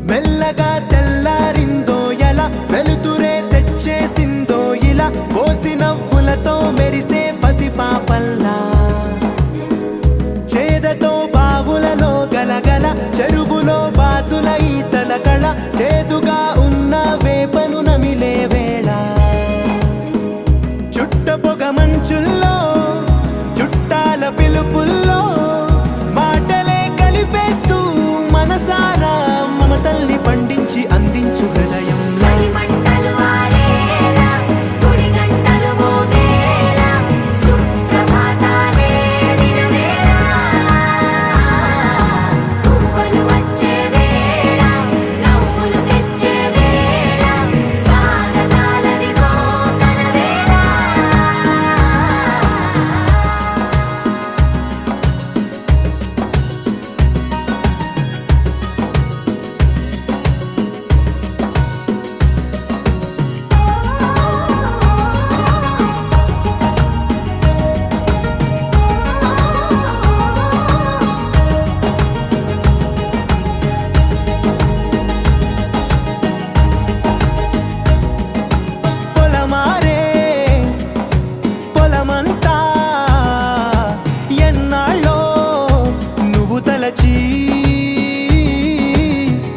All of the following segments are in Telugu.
మెల్లగా తెల్లారిందో ఎలా వెలుతురే తెచ్చేసిందో ఇలా పోసి నవ్వులతో మెరిసే పసిపాపల్లా చేదతో బావులలో గలగల చెరువులో బాతుల ఈతల కళ చేదుగా ఉన్న వేపను నమిలే వేళ చుట్ట పొగ మంచుల్లో చుట్టాల పిలుపుల్లో మాటలే కలిపేస్తూ మనసారా మమతల్ని పండించి అందించు హృదయం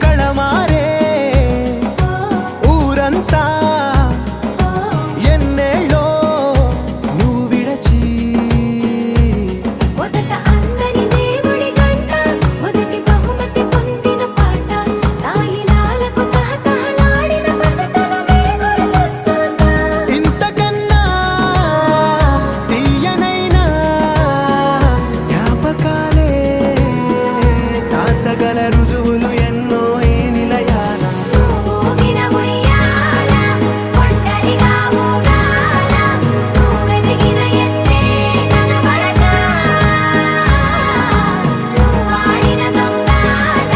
కళమారే ఊరంతా ఎన్నేళ్ళో నువ్వు విడచి మొదట అందరి దేవుడి గంట మొదటి బహుమతి పొందిన పాట తాయిలాలకు తహతహలాడిన పసితనమే గుర్తొస్తుందా ఇంతకన్నా తీయనైనా జ్ఞాపకాలే దాచగల రుజువులు ఎన్నో ఈ నిలయాల ఊగిన ఉయ్యాల ఒంటరిగా ఊగాల నువ్వెదిగిన ఎత్తే కనబడక నువ్వాడిన దొంగాట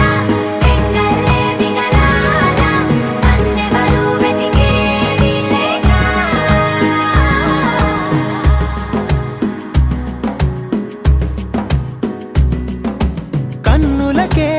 ఎంగల్లే మిగలాల నన్నెవరూ వెతికేది లేక కన్నులకే